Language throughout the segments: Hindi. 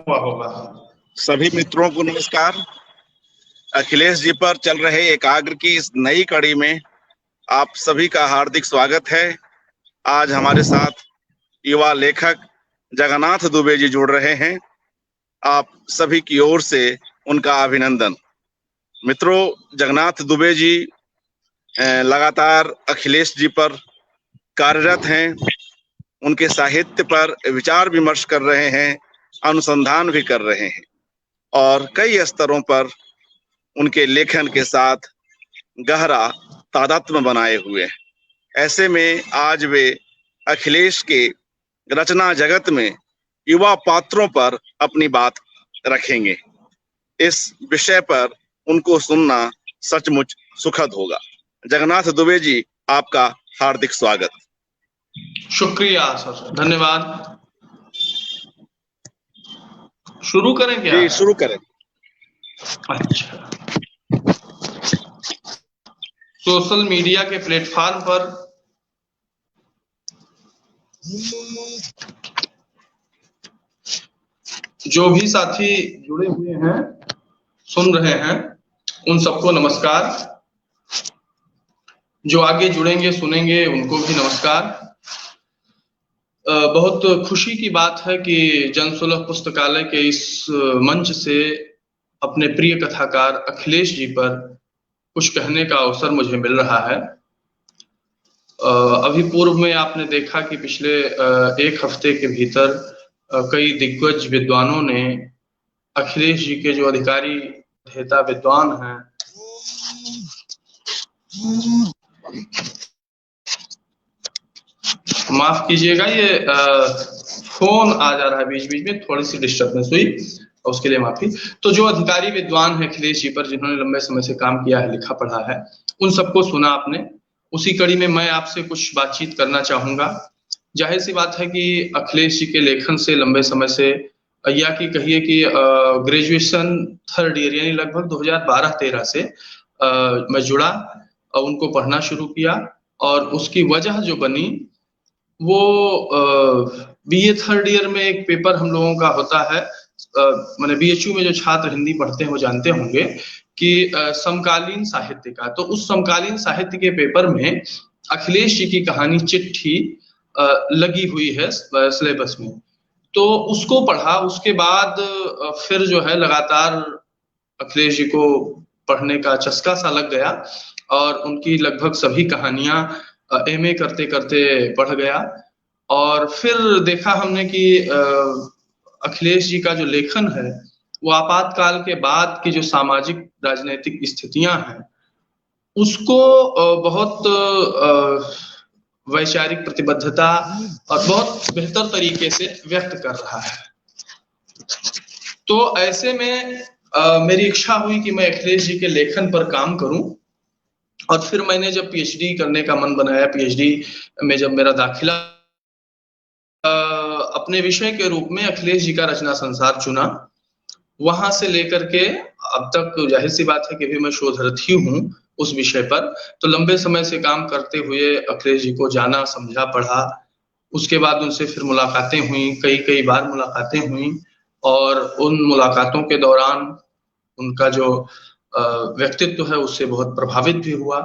हुआ होगा। सभी मित्रों को नमस्कार। अखिलेश जी पर चल रहे एकाग्र की इस नई कड़ी में आप सभी का हार्दिक स्वागत है। आज हमारे साथ युवा लेखक जगन्नाथ दुबे जी जुड़ रहे हैं। आप सभी की ओर से उनका अभिनंदन। मित्रों, जगन्नाथ दुबे जी लगातार अखिलेश जी पर कार्यरत हैं। उनके साहित्य पर विचार विमर्श कर रहे हैं, अनुसंधान भी कर रहे हैं और कई स्तरों पर उनके लेखन के साथ गहरा तादात्म्य बनाए हुए हैं। ऐसे में आज वे अखिलेश के रचना जगत में युवा पात्रों पर अपनी बात रखेंगे। इस विषय पर उनको सुनना सचमुच सुखद होगा। जगन्नाथ दुबे जी, आपका हार्दिक स्वागत। शुक्रिया सर, धन्यवाद। शुरू करें क्या? जी, शुरू करें। अच्छा, सोशल मीडिया के प्लेटफॉर्म पर जो भी साथी जुड़े हुए हैं, सुन रहे हैं, उन सबको नमस्कार। जो आगे जुड़ेंगे, सुनेंगे, उनको भी नमस्कार। बहुत खुशी की बात है कि जनसुलभ पुस्तकालय के इस मंच से अपने प्रिय कथाकार अखिलेश जी पर कुछ कहने का अवसर मुझे मिल रहा है। अभी पूर्व में आपने देखा कि पिछले एक हफ्ते के भीतर कई दिग्गज विद्वानों ने अखिलेश जी के जो अधिकारी अध्येता विद्वान हैं, माफ कीजिएगा, ये फोन आ जा रहा है बीच बीच में, थोड़ी सी डिस्टर्बेंस हुई, उसके लिए माफी। तो जो अधिकारी विद्वान है अखिलेश जी पर, जिन्होंने लंबे समय से काम किया है, लिखा पढ़ा है, उन सबको सुना आपने। उसी कड़ी में मैं आपसे कुछ बातचीत करना चाहूंगा। जाहिर सी बात है कि अखिलेश जी के लेखन से लंबे समय से, या कि कहिए कि ग्रेजुएशन थर्ड ईयर यानी लगभग 2012-13 से मैं जुड़ा, उनको पढ़ना शुरू किया। और उसकी वजह जो बनी वो बीए थर्ड ईयर में एक पेपर हम लोगों का होता है, मैंने बीएचयू में जो छात्र हिंदी पढ़ते हैं वो जानते होंगे कि समकालीन साहित्य का, तो उस समकालीन साहित्य के पेपर में अखिलेश जी की कहानी चिट्ठी लगी हुई है सिलेबस में। तो उसको पढ़ा, उसके बाद फिर जो है लगातार अखिलेश जी को पढ़ने का चस्का सा लग गया और उनकी लगभग सभी कहानियां एमए करते करते पढ़ गया। और फिर देखा हमने कि अखिलेश जी का जो लेखन है वो आपातकाल के बाद की जो सामाजिक राजनीतिक स्थितियां हैं उसको बहुत वैचारिक प्रतिबद्धता और बहुत बेहतर तरीके से व्यक्त कर रहा है। तो ऐसे में मेरी इच्छा हुई कि मैं अखिलेश जी के लेखन पर काम करूं। और फिर मैंने जब पीएचडी करने का मन बनाया, पीएचडी में जब मेरा दाखिला, अपने विषय के रूप में अखिलेश जी का रचना संसार चुना। वहां से लेकर के अब तक जाहिर सी बात है कि भी मैं शोधरत ही हूँ उस विषय पर। तो लंबे समय से काम करते हुए अखिलेश जी को जाना, समझा, पढ़ा। उसके बाद उनसे फिर मुलाकातें हुई, कई बार मुलाकातें हुई। और उन मुलाकातों के दौरान उनका जो व्यक्तित्व है उससे बहुत प्रभावित भी हुआ।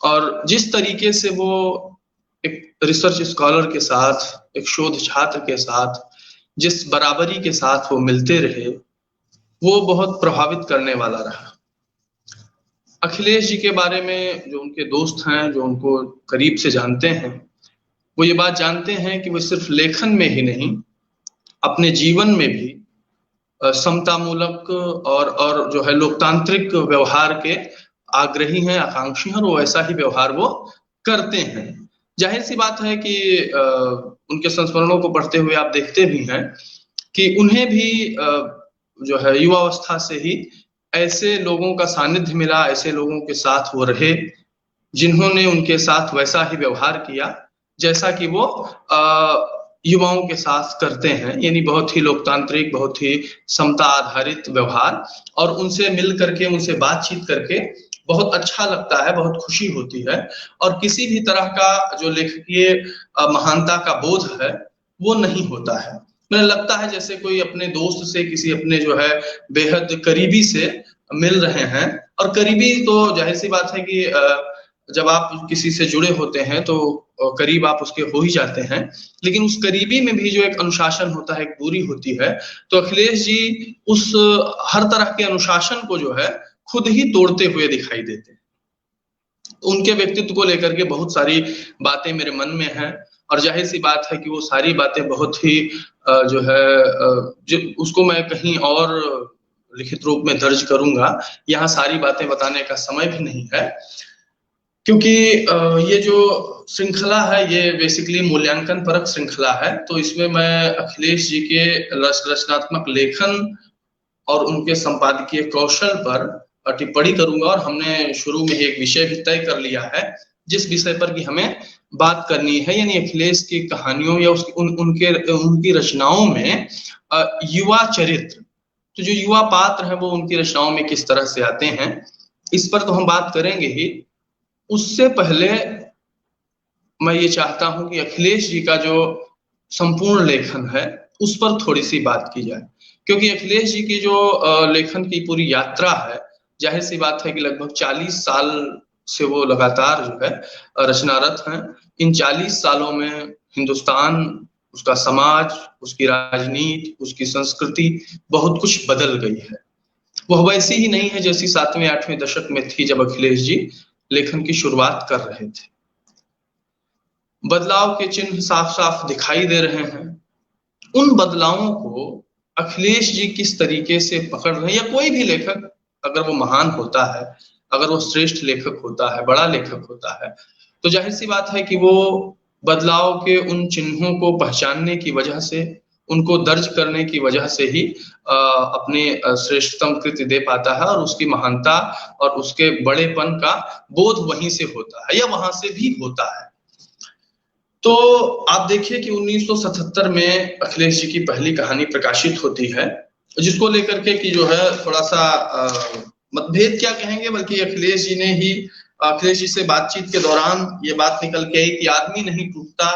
और जिस तरीके से वो एक रिसर्च स्कॉलर के साथ, एक शोध छात्र के साथ जिस बराबरी के साथ वो मिलते रहे, वो बहुत प्रभावित करने वाला रहा। अखिलेश जी के बारे में जो उनके दोस्त हैं, जो उनको करीब से जानते हैं, वो ये बात जानते हैं कि वो सिर्फ लेखन में ही नहीं, अपने जीवन में भी समतामूलक और जो है लोकतांत्रिक व्यवहार के आग्रही हैं, आकांक्षी हैं, और वो ऐसा ही व्यवहार वो करते हैं। जाहिर सी बात है कि उनके संस्मरणों को पढ़ते हुए आप देखते भी हैं कि उन्हें भी जो है युवावस्था से ही ऐसे लोगों का सानिध्य मिला, ऐसे लोगों के साथ वो रहे जिन्होंने उनके साथ वैसा ही व्यवहार किया जैसा कि वो युवाओं के साथ करते हैं, यानी बहुत ही लोकतांत्रिक, बहुत ही समता आधारित व्यवहार। और उनसे मिल करके, उनसे बातचीत करके बहुत अच्छा लगता है, बहुत खुशी होती है। और किसी भी तरह का जो लेखकीय महानता का बोध है वो नहीं होता है। मुझे लगता है जैसे कोई अपने दोस्त से, किसी अपने जो है बेहद करीबी से मिल रहे हैं। और करीबी तो जाहिर सी बात है कि जब आप किसी से जुड़े होते हैं तो करीब आप उसके हो ही जाते हैं, लेकिन उस करीबी में भी जो एक अनुशासन होता है, एक दूरी होती है। तो अखिलेश जी उस हर तरह के अनुशासन को जो है खुद ही तोड़ते हुए दिखाई देते हैं। उनके व्यक्तित्व को लेकर के बहुत सारी बातें मेरे मन में हैं, और जाहिर सी बात है कि वो सारी बातें बहुत ही जो है उसको मैं कहीं और लिखित रूप में दर्ज करूंगा। यहाँ सारी बातें बताने का समय भी नहीं है, क्योंकि ये जो श्रृंखला है ये बेसिकली मूल्यांकन परक श्रृंखला है। तो इसमें मैं अखिलेश जी के रचनात्मक लेखन और उनके संपादकीय कौशल पर टिप्पणी करूंगा। और हमने शुरू में एक विषय भी तय कर लिया है जिस विषय पर कि हमें बात करनी है, यानी अखिलेश की कहानियों या उनकी रचनाओं में युवा चरित्र, तो जो युवा पात्र है वो उनकी रचनाओं में किस तरह से आते हैं, इस पर तो हम बात करेंगे ही। उससे पहले मैं ये चाहता हूं कि अखिलेश जी का जो संपूर्ण लेखन है उस पर थोड़ी सी बात की जाए, क्योंकि अखिलेश जी की जो लेखन की पूरी यात्रा है, जाहिर सी बात है कि लगभग 40 साल से वो लगातार जो है रचनारत हैं। इन 40 सालों में हिंदुस्तान, उसका समाज, उसकी राजनीति, उसकी संस्कृति बहुत कुछ बदल गई है। वह वैसी ही नहीं है जैसी 7वें 8वें दशक में थी जब अखिलेश जी लेखन की शुरुआत कर रहे थे। बदलाव के चिन्ह साफ साफ दिखाई दे रहे हैं। उन बदलावों को अखिलेश जी किस तरीके से पकड़ रहे हैं, या कोई भी लेखक अगर वो महान होता है, अगर वो श्रेष्ठ लेखक होता है, बड़ा लेखक होता है, तो जाहिर सी बात है कि वो बदलाव के उन चिन्हों को पहचानने की वजह से, उनको दर्ज करने की वजह से ही अपने श्रेष्ठतम कृति दे पाता है, और उसकी महानता और उसके बड़ेपन का बोध वहीं से होता है या वहां से भी होता है। तो आप देखिए कि 1977 में अखिलेश जी की पहली कहानी प्रकाशित होती है, जिसको लेकर के कि जो है थोड़ा सा मतभेद क्या कहेंगे, बल्कि अखिलेश जी से बातचीत के दौरान ये बात निकल के आई कि आदमी नहीं टूटता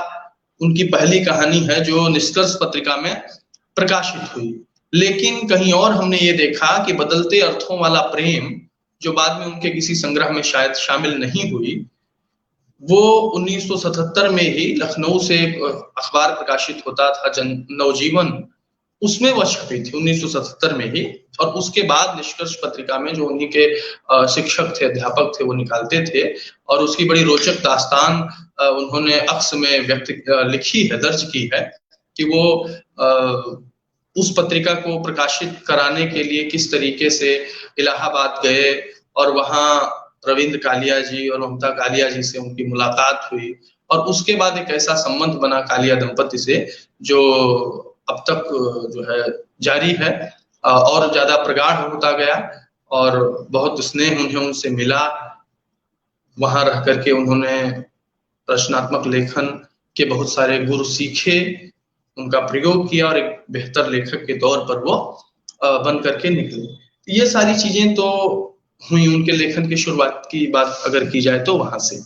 उनकी पहली कहानी है जो निष्कर्ष पत्रिका में प्रकाशित हुई। लेकिन कहीं और हमने ये देखा कि बदलते अर्थों वाला प्रेम, जो बाद में उनके किसी संग्रह में शायद शामिल नहीं हुई, वो 1977 में ही लखनऊ से एक अखबार प्रकाशित होता था, नवजीवन, उसमें वह छपी थी 1977 में ही। और उसके बाद निष्कर्ष पत्रिका में जो उन्हीं के शिक्षक थे, अध्यापक थे, वो निकालते थे, और उसकी बड़ी रोचक दास्तान उन्होंने अक्स में लिखी है, दर्ज की है, कि वो उस पत्रिका को प्रकाशित कराने के लिए किस तरीके से इलाहाबाद गए, और वहां रविंद्र कालिया जी और ममता कालिया जी से उनकी मुलाकात हुई, और उसके बाद एक ऐसा संबंध बना कालिया दंपति से जो अब तक जो है जारी है, और ज्यादा प्रगाढ़ होता गया, और बहुत स्नेह उन्हें उनसे मिला। वहां रह करके उन्होंने रचनात्मक लेखन के बहुत सारे गुर सीखे, उनका प्रयोग किया, और एक बेहतर लेखक के तौर पर वो बन करके निकले। ये सारी चीजें तो हुई उनके लेखन की शुरुआत की बात अगर की जाए तो वहां से।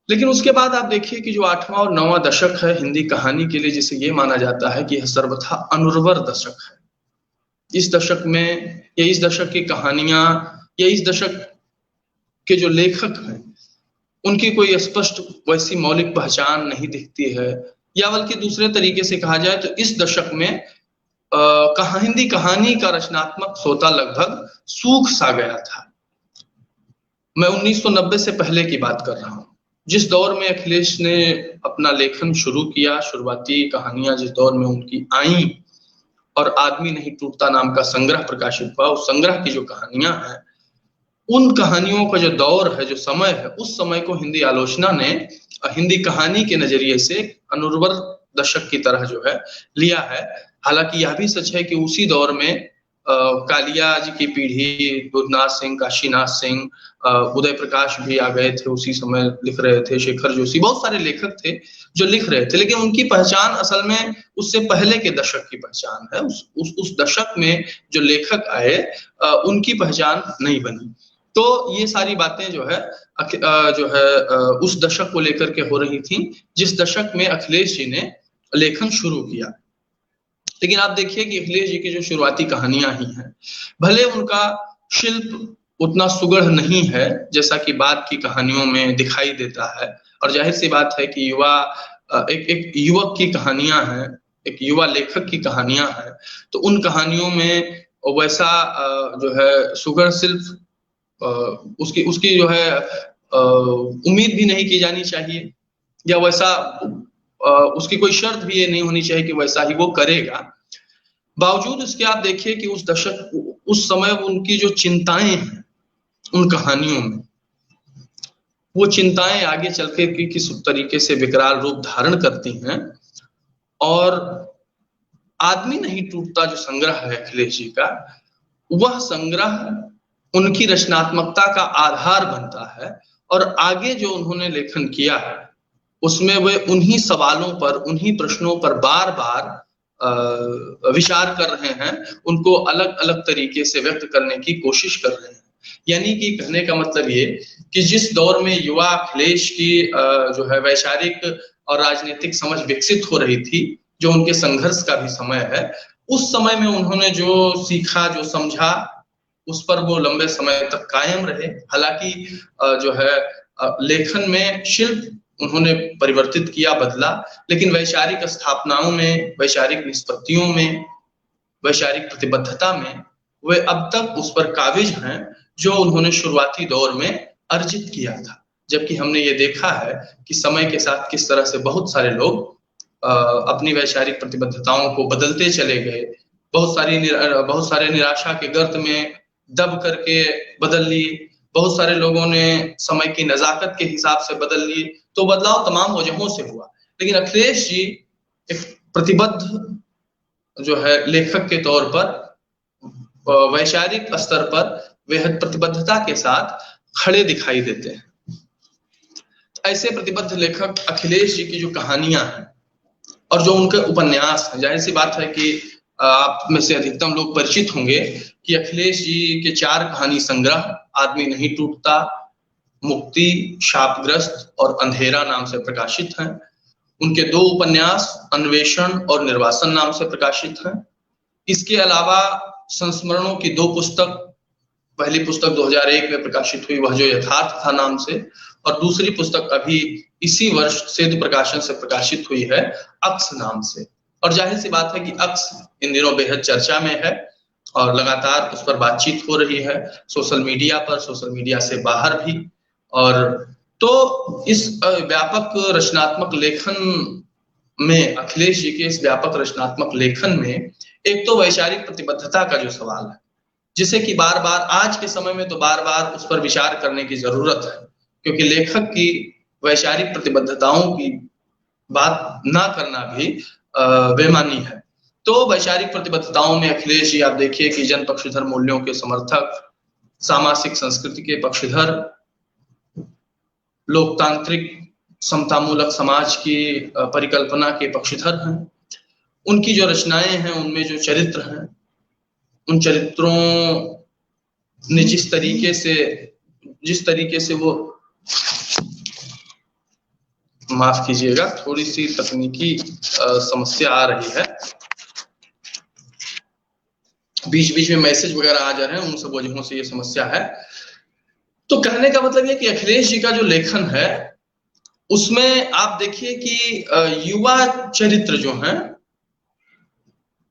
लेकिन उसके बाद आप देखिए कि जो 8वां और 9वां दशक है हिंदी कहानी के लिए, जिसे ये माना जाता है कि यह सर्वथा अनुर्वर दशक है। इस दशक में, या इस दशक की कहानियां, या इस दशक के जो लेखक हैं, उनकी कोई स्पष्ट वैसी मौलिक पहचान नहीं दिखती है, या बल्कि दूसरे तरीके से कहा जाए तो इस दशक में हिंदी कहानी का रचनात्मक सोता लगभग सूख सा गया था। मैं 1990 से पहले की बात कर रहा हूं, जिस दौर में अखिलेश ने अपना लेखन शुरू किया, शुरुआती कहानियां जिस दौर में उनकी आई, और आदमी नहीं टूटता नाम का संग्रह प्रकाशित हुआ, उस संग्रह की जो कहानियां हैं, उन कहानियों का जो दौर है, जो समय है, उस समय को हिंदी आलोचना ने हिंदी कहानी के नजरिए से अनुर्वर दशक की तरह जो है लिया है। हालांकि यह भी सच है कि उसी दौर में कालिया जी की पीढ़ी, दुधनाथ सिंह, काशीनाथ सिंह, उदय प्रकाश भी आ गए थे, उसी समय लिख रहे थे, शेखर जोशी, बहुत सारे लेखक थे जो लिख रहे थे, लेकिन उनकी पहचान असल में उससे पहले के दशक की पहचान है। उस दशक में जो लेखक आए उनकी पहचान नहीं बनी। तो ये सारी बातें जो है उस दशक को लेकर के हो रही थी जिस दशक में अखिलेश जी ने लेखन शुरू किया। लेकिन आप देखिए कि अखिलेश जी की जो शुरुआती कहानियां ही हैं, भले उनका शिल्प उतना सुगढ़ नहीं है जैसा कि बाद की कहानियों में दिखाई देता है, और जाहिर सी बात है कि एक युवक की कहानियां हैं, एक युवा लेखक की कहानियां हैं, तो उन कहानियों में वैसा जो है सुगढ़ शिल्प उसकी उसकी जो है उम्मीद भी नहीं की जानी चाहिए, या वैसा उसकी कोई शर्त भी ये नहीं होनी चाहिए कि वैसा ही वो करेगा। बावजूद इसके आप देखिए कि उस समय उनकी जो चिंताएं हैं उन कहानियों में, वो चिंताएं आगे चल के किस तरीके से विकराल रूप धारण करती हैं, और आदमी नहीं टूटता जो संग्रह है अखिलेश जी का, वह संग्रह उनकी रचनात्मकता का आधार बनता है। और आगे जो उन्होंने लेखन किया है उसमें वे उन्हीं सवालों पर, उन्हीं प्रश्नों पर बार बार विचार कर रहे हैं, उनको अलग अलग तरीके से व्यक्त करने की कोशिश कर रहे हैं। यानी कि कहने का मतलब ये कि जिस दौर में युवा अखिलेश की जो है वैचारिक और राजनीतिक समझ विकसित हो रही थी, जो उनके संघर्ष का भी समय है, उस समय में उन्होंने जो सीखा, जो समझा, उस पर वो लंबे समय तक कायम रहे। हालांकि जो है लेखन में शिल्प उन्होंने परिवर्तित किया, बदला, लेकिन वैचारिक स्थापनाओं में, वैचारिक निष्पत्तियों में, वैचारिक प्रतिबद्धता में वे अब तक उस पर काबिज हैं जो उन्होंने शुरुआती दौर में अर्जित किया था। जबकि हमने ये देखा है कि समय के साथ किस तरह से बहुत सारे लोग अपनी वैचारिक प्रतिबद्धताओं को बदलते चले गए, बहुत सारे निराशा के गर्त में दब करके बदल लिए, बहुत सारे लोगों ने समय की नजाकत के हिसाब से बदल लिए। तो बदलाव तमाम वजहों से हुआ, लेकिन अखिलेश जी एक प्रतिबद्ध जो है लेखक के तौर पर वैचारिक स्तर पर बेहद प्रतिबद्धता के साथ खड़े दिखाई देते हैं। ऐसे प्रतिबद्ध लेखक अखिलेश जी की जो कहानियां हैं और जो उनके उपन्यास हैं, जाहिर सी बात है कि आप में से अधिकतम लोग परिचित होंगे कि अखिलेश जी के 4 कहानी संग्रह आदमी नहीं टूटता, मुक्ति, शापग्रस्त और अंधेरा नाम से प्रकाशित हैं। उनके 2 उपन्यास अन्वेषण और निर्वासन नाम से प्रकाशित हैं। इसके अलावा संस्मरणों की 2 पुस्तक, पहली पुस्तक 2001 में प्रकाशित हुई, वह जो यथार्थ था नाम से, और दूसरी पुस्तक अभी इसी वर्ष सेतु प्रकाशन से प्रकाशित हुई है, अक्स नाम से। और जाहिर सी बात है कि अक्स इन दिनों बेहद चर्चा में है और लगातार उस पर बातचीत हो रही है, सोशल मीडिया पर, सोशल मीडिया से बाहर भी। और तो इस व्यापक रचनात्मक लेखन में, अखिलेश जी के इस व्यापक रचनात्मक लेखन में एक तो वैचारिक प्रतिबद्धता का जो सवाल है, जिसे कि बार बार आज के समय में तो बार बार उस पर विचार करने की जरूरत है, क्योंकि लेखक की वैचारिक प्रतिबद्धताओं की बात ना करना भी बेमानी है। तो वैचारिक प्रतिबद्धताओं में अखिलेश जी आप देखिए कि जन पक्षधर मूल्यों के समर्थक, सामाजिक संस्कृति के पक्षधर, लोकतांत्रिक समतामूलक समाज की परिकल्पना के पक्षधर हैं। उनकी जो रचनाएं हैं उनमें जो चरित्र हैं, उन चरित्रों ने जिस तरीके से वो, माफ कीजिएगा थोड़ी सी तकनीकी समस्या आ रही है, बीच बीच में मैसेज वगैरह आ जा रहे हैं, उन सब वजहों से ये समस्या है। तो कहने का मतलब ये कि अखिलेश जी का जो लेखन है उसमें आप देखिए कि युवा चरित्र जो हैं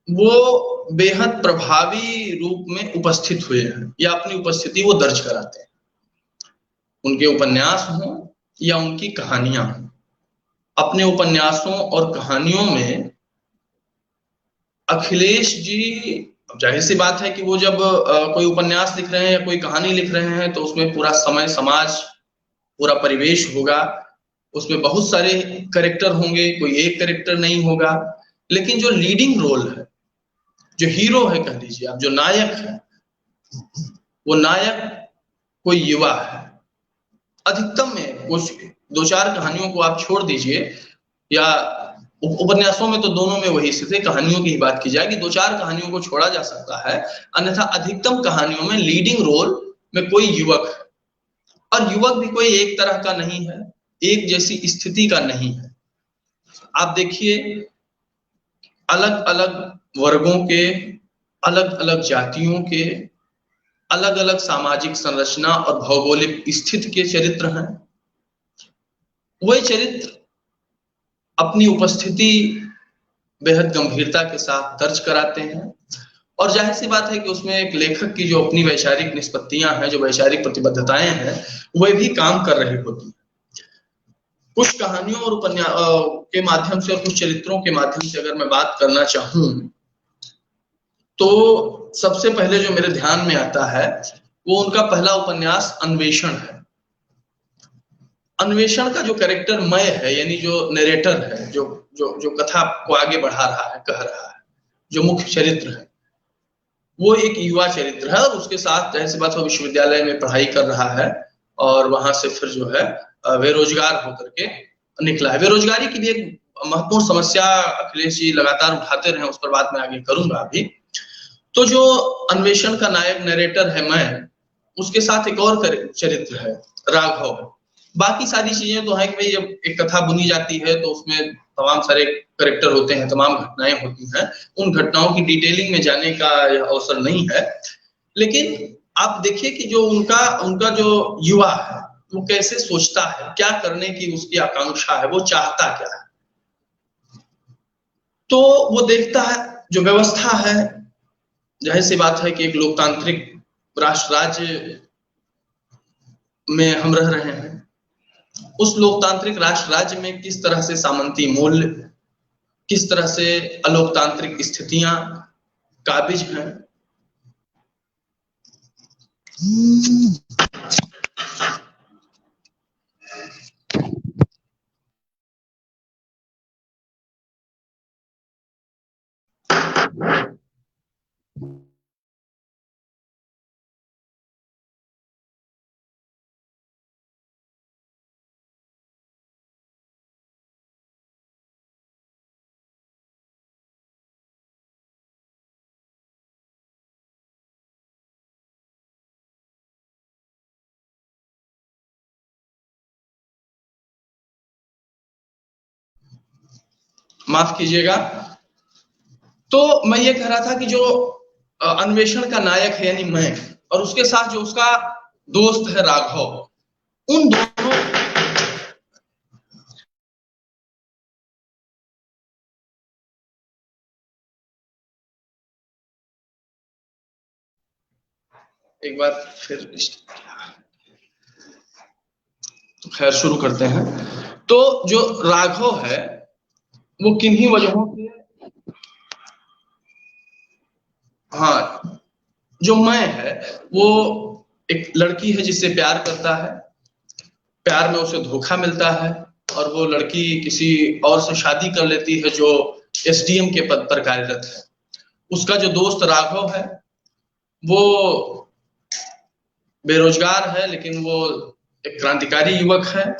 वो बेहद प्रभावी रूप में उपस्थित हुए हैं, या अपनी उपस्थिति वो दर्ज कराते हैं। उनके उपन्यास हों या उनकी कहानियां हों, अपने उपन्यासों और कहानियों में अखिलेश जी, जाहिर सी बात है कि वो जब कोई उपन्यास लिख रहे हैं या कोई कहानी लिख रहे हैं तो उसमें पूरा समय, समाज, पूरा परिवेश होगा, उसमें बहुत सारे कैरेक्टर होंगे, कोई एक कैरेक्टर नहीं होगा। लेकिन जो लीडिंग रोल है, जो हीरो है कह लीजिए आप, जो नायक है, वो नायक कोई युवा है। अधिकतम में कुछ 2-4 कहानियों को आप छोड़ दीजिए, या उपन्यासों में तो दोनों में वही स्थिति, कहानियों की ही बात की जाएगी, 2-4 कहानियों को छोड़ा जा सकता है, अन्यथा अधिकतम कहानियों में लीडिंग रोल में कोई युवक है। और युवक भी कोई एक तरह का नहीं है, एक जैसी स्थिति का नहीं है। आप देखिए अलग अलग वर्गों के, अलग अलग जातियों के, अलग अलग सामाजिक संरचना और भौगोलिक स्थिति के चरित्र हैं। वही चरित्र अपनी उपस्थिति बेहद गंभीरता के साथ दर्ज कराते हैं, और जाहिर सी बात है कि उसमें एक लेखक की जो अपनी वैचारिक निष्पत्तियां हैं, जो वैचारिक प्रतिबद्धताएं हैं, वे भी काम कर रही होती हैं। कुछ कहानियों और के माध्यम से और कुछ चरित्रों के माध्यम से अगर मैं बात करना चाहूं, तो सबसे पहले जो मेरे ध्यान में आता है वो उनका पहला उपन्यास अन्वेषण है। अन्वेषण का जो कैरेक्टर मय है, यानी जो नरेटर है, जो जो जो कथा को आगे बढ़ा रहा है, कह रहा है, जो मुख्य चरित्र है, वो एक युवा चरित्र है, और उसके साथ जाहिर सी बात है विश्वविद्यालय में पढ़ाई कर रहा है, और वहां से फिर जो है बेरोजगार होकर के निकला है। बेरोजगारी की भी एक महत्वपूर्ण समस्या अखिलेश जी लगातार उठाते रहे, उस पर बात मैं आगे करूंगा अभी। तो जो अन्वेषण का नायक नरेटर है मैं, उसके साथ एक और चरित्र है राघव। बाकी सारी चीजें तो है कि भाई जब एक कथा बुनी जाती है तो उसमें तमाम सारे कैरेक्टर होते हैं, तमाम घटनाएं होती हैं, उन घटनाओं की डिटेलिंग में जाने का अवसर नहीं है। लेकिन आप देखिए कि जो उनका जो युवा है वो कैसे सोचता है, क्या करने की उसकी आकांक्षा है, वो चाहता क्या है। तो वो देखता है जो व्यवस्था है, जाहिर सी बात है कि एक लोकतांत्रिक राष्ट्र राज्य में हम रह रहे हैं। उस लोकतांत्रिक राष्ट्र राज्य में किस तरह से सामंती मूल्य, किस तरह से अलोकतांत्रिक स्थितियां काबिज हैं। माफ कीजिएगा। तो मैं ये कह रहा था कि जो अन्वेषण का नायक है यानी मैं, और उसके साथ जो उसका दोस्त है राघव, उन दोनों एक बार फिर खैर शुरू करते हैं। तो जो राघव है वो किन्हीं वजहों से, हाँ, जो मैं है वो एक लड़की है जिससे प्यार करता है, प्यार में उसे धोखा मिलता है, और वो लड़की किसी और से शादी कर लेती है जो एसडीएम के पद पर कार्यरत है। उसका जो दोस्त राघव है वो बेरोजगार है, लेकिन वो एक क्रांतिकारी युवक है।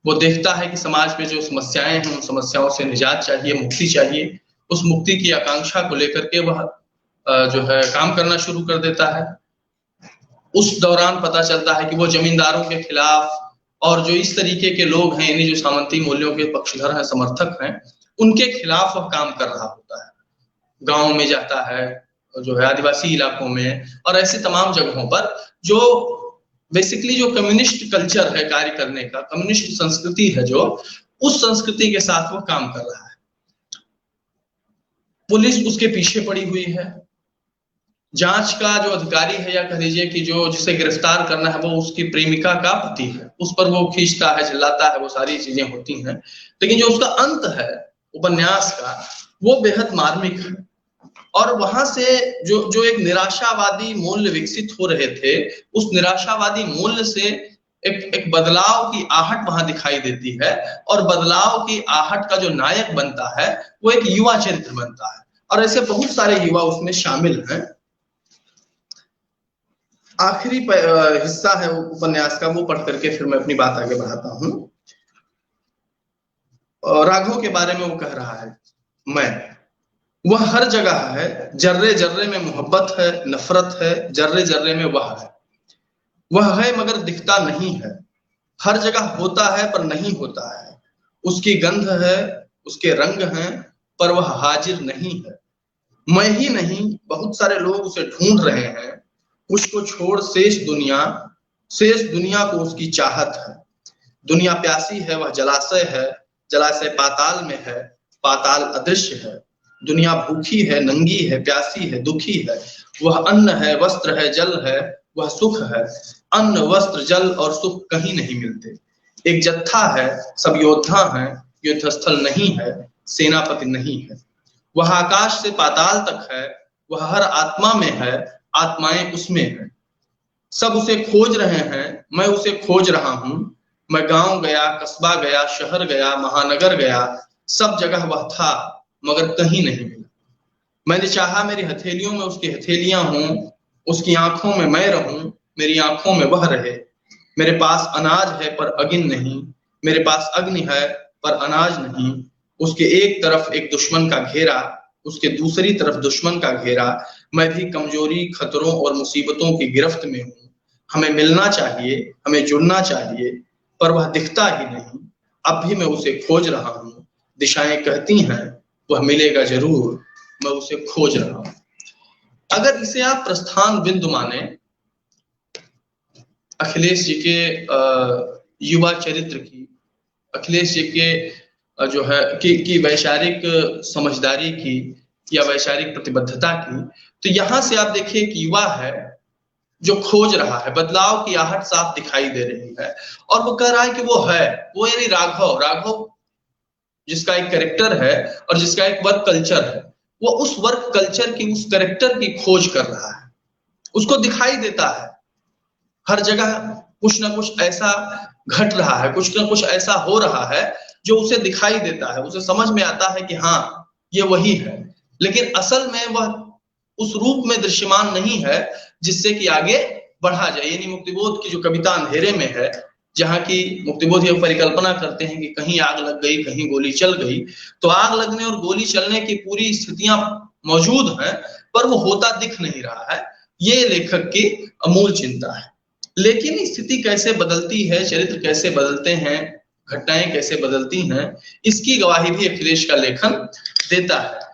वो देखता है कि समाज में जो समस्याएं हैं, उन समस्याओं से निजात चाहिए, मुक्ति चाहिए। उस मुक्ति की आकांक्षा को लेकर के वह जो है काम करना शुरू कर देता है। उस दौरान पता चलता है कि वो जमींदारों के खिलाफ और जो इस तरीके के लोग हैं, यानी जो सामंती मूल्यों के पक्षधर हैं, समर्थक हैं, उनके खिलाफ वह काम कर रहा होता है। गांव में जाता है, जो है आदिवासी इलाकों में, और ऐसे तमाम जगहों पर जो बेसिकली जो कम्युनिस्ट कल्चर है कार्य करने का, कम्युनिस्ट संस्कृति है जो, उस संस्कृति के साथ वो काम कर रहा है। पुलिस उसके पीछे पड़ी हुई है। जांच का जो अधिकारी है, या कह लीजिए कि जो जिसे गिरफ्तार करना है, वो उसकी प्रेमिका का पति है। उस पर वो खींचता है, चिल्लाता है, वो सारी चीजें होती हैं। लेकिन जो उसका अंत है उपन्यास का, वो बेहद मार्मिक है। और वहां से जो एक निराशावादी मूल्य विकसित हो रहे थे, उस निराशावादी मूल्य से एक बदलाव की आहट वहां दिखाई देती है, और बदलाव की आहट का जो नायक बनता है वो एक युवा चरित्र बनता है, और ऐसे बहुत सारे युवा उसमें शामिल हैं। आखिरी हिस्सा है उपन्यास का, वो पढ़ करके फिर मैं अपनी बात आगे बढ़ाता हूं। राघव के बारे में वो कह रहा है, मैं, वह हर जगह है, जर्रे जर्रे में मोहब्बत है, नफरत है, जर्रे जर्रे में वह है मगर दिखता नहीं है। हर जगह होता है पर नहीं होता है। उसकी गंध है, उसके रंग हैं, पर वह हाजिर नहीं है। मैं ही नहीं बहुत सारे लोग उसे ढूंढ रहे हैं। उसको छोड़ शेष दुनिया को उसकी चाहत है। दुनिया प्यासी है, वह जलाशय है, जलाशय पाताल में है, पाताल अदृश्य है। दुनिया भूखी है, नंगी है, प्यासी है, दुखी है। वह अन्न है, वस्त्र है, जल है, वह सुख है। अन्न, वस्त्र, जल और सुख कहीं नहीं मिलते। एक जत्था है, सब योद्धा हैं, युद्ध स्थल नहीं है, सेनापति नहीं है। वह आकाश से पाताल तक है, वह हर आत्मा में है, आत्माएं उसमें है। सब उसे खोज रहे हैं, मैं उसे खोज रहा हूं। मैं गांव गया, कस्बा गया, शहर गया, महानगर गया, सब जगह वह था मगर कहीं नहीं मिला। मैंने चाहा मेरी हथेलियों में उसकी हथेलियां हों, उसकी आंखों में मैं रहूं, मेरी आंखों में वह रहे। मेरे पास अनाज है पर अग्नि नहीं, मेरे पास अग्नि है पर अनाज नहीं। उसके एक तरफ एक दुश्मन का घेरा, उसके दूसरी तरफ दुश्मन का घेरा। मैं भी कमजोरी, खतरों और मुसीबतों की गिरफ्त में हूँ। हमें मिलना चाहिए, हमें जुड़ना चाहिए, पर वह दिखता ही नहीं। अब भी मैं उसे खोज रहा हूँ। दिशाएं कहती हैं वह मिलेगा जरूर, मैं उसे खोज रहा हूँ। अगर इसे आप प्रस्थान बिंदु माने अखिलेश जी के युवा चरित्र की, अखिलेश जी के जो है की वैचारिक समझदारी की या वैचारिक प्रतिबद्धता की, तो यहां से आप देखिए कि युवा है जो खोज रहा है, बदलाव की आहट साफ दिखाई दे रही है। और वो कह रहा है कि वो यानी राघव जिसका एक कैरेक्टर है और जिसका एक वर्क कल्चर है, वो उस वर्क कल्चर की, उस कैरेक्टर की खोज कर रहा है। उसको दिखाई देता है हर जगह कुछ ना कुछ ऐसा घट रहा है, कुछ ना कुछ ऐसा हो रहा है जो उसे दिखाई देता है, उसे समझ में आता है कि हाँ ये वही है। लेकिन असल में वह उस रूप में दृश्यमान नहीं है जिससे कि आगे बढ़ा जाए। यानी मुक्तिबोध की जो कविता अंधेरे में है, जहां की मुक्तिबोध ये परिकल्पना करते हैं कि कहीं आग लग गई, कहीं गोली चल गई, तो आग लगने और गोली चलने की पूरी स्थितियां मौजूद हैं, पर वो होता दिख नहीं रहा है। ये लेखक की अमूल चिंता है। लेकिन स्थिति कैसे बदलती है, चरित्र कैसे बदलते हैं, घटनाएं कैसे बदलती हैं, इसकी गवाही भी अखिलेश का लेखन देता है।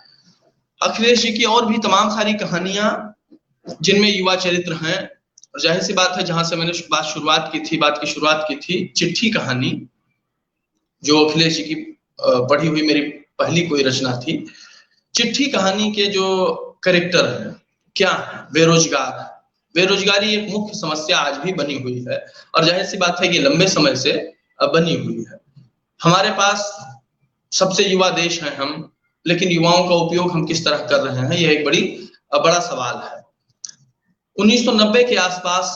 अखिलेश जी की और भी तमाम सारी कहानियां जिनमें युवा चरित्र हैं, और जाहिर सी बात है जहां से मैंने बात की शुरुआत की थी, चिट्ठी कहानी जो अखिलेश जी की पढ़ी हुई मेरी पहली कोई रचना थी। चिट्ठी कहानी के जो कैरेक्टर है क्या है, बेरोजगारी एक मुख्य समस्या आज भी बनी हुई है, और जाहिर सी बात है कि लंबे समय से बनी हुई है। हमारे पास सबसे युवा देश है हम, लेकिन युवाओं का उपयोग हम किस तरह कर रहे हैं, यह एक बड़ा सवाल है। 1990 के आसपास